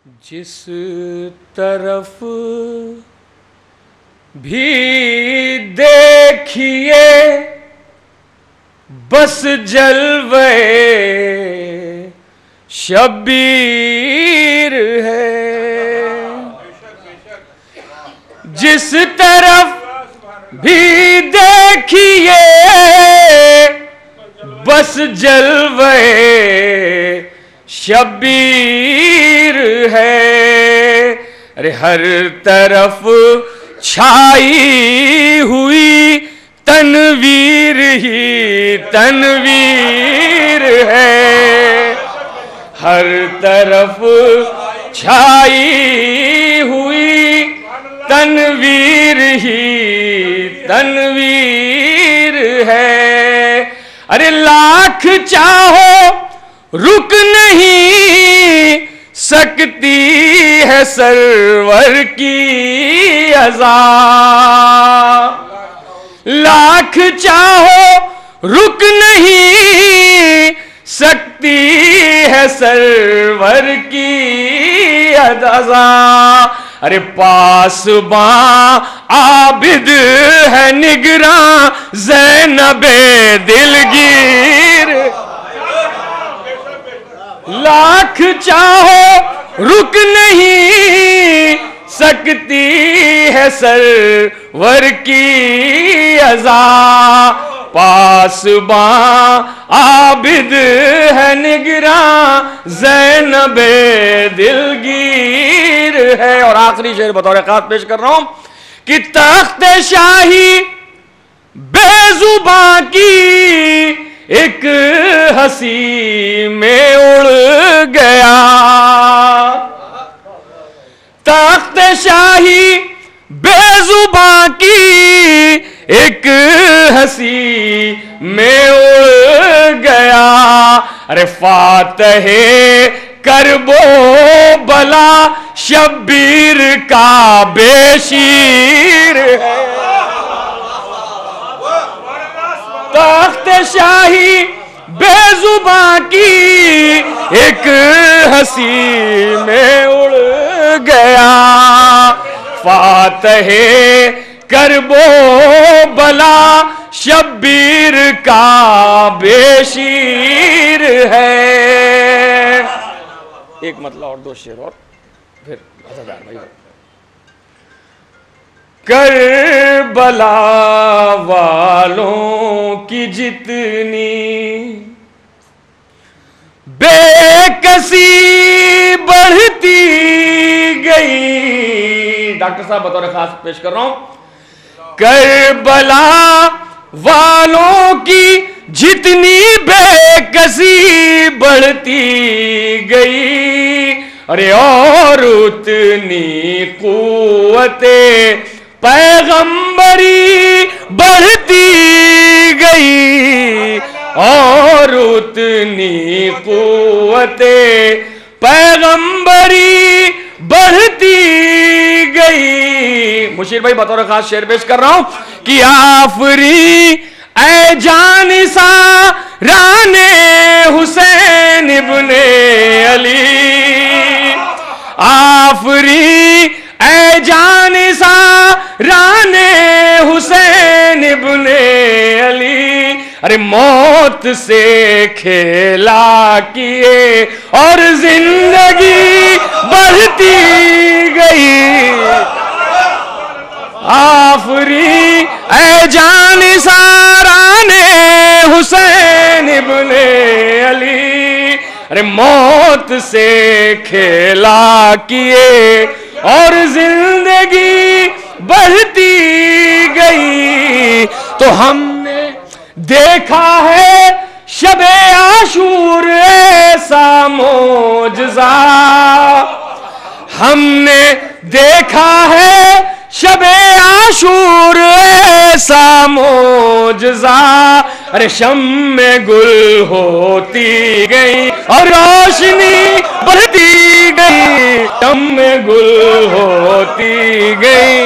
جس طرف بھی دیکھیے بس جلوے شبیر ہے، جس طرف بھی دیکھیے بس جلوے شبیر ہے۔ ارے ہر طرف چھائی ہوئی تنویر ہی تنویر ہے، ہر طرف چھائی ہوئی تنویر ہی تنویر ہے۔ ارے لاکھ چاہو رک نہیں سکتی ہے سرور کی عزا، لاکھ چاہو رک نہیں سکتی ہے سرور کی عزا۔ ارے پاسباں عابد ہے نگراں زینب دلگیر، لاکھ چاہو رک نہیں سکتی ہے سرور کی عزا، پاسباں عابد ہے نگراں زینب دلگیر ہے۔ اور آخری شعر بطور خاص پیش کر رہا ہوں کہ تخت شاہی بے زباں کی ایک ہنسی میں اڑ گیا، تخت شاہی بے زباں کی ایک ہنسی میں اڑ گیا۔ ارے فاتح کرب و بلا شبیر کا بے شیر ہے، تخت شاہی بے زباں کی ایک ہنسی میں اڑ گیا، فاتح کرب و بلا شبیر کا بے شیر ہے۔ ایک مطلب اور دو شعر اور پھر بھائی۔ کربلا والوں کی جتنی بے کسی بڑھتی گئی، ڈاکٹر صاحب بطور خاص پیش کر رہا ہوں، کربلا والوں کی جتنی بے کسی بڑھتی گئی، ارے اور اتنی قوت پیغمبری بڑھتی گئی، اور اتنی قوت پیغمبری بڑھتی گئی۔ مشیر بھائی بطور خاص شعر پیش کر رہا ہوں کہ آفری اے جانثاران حسین ابن علی، آفری اے جانثاران حسین ابن علی، ارے موت سے کھیلا کیے اور زندگی بڑھتی گئی، آفری اے جانثاران حسین ابن علی، ارے موت سے کھیلا کیے اور زندگی بڑھتی گئی۔ تو ہم نے دیکھا ہے شب عاشور ایسا معجزہ، ہم نے دیکھا ہے شب عاشور ایسا معجزہ، ارے شمع گل ہوتی گئی اور روشنی بڑھتی گئی، شمع گل ہوتی گئی۔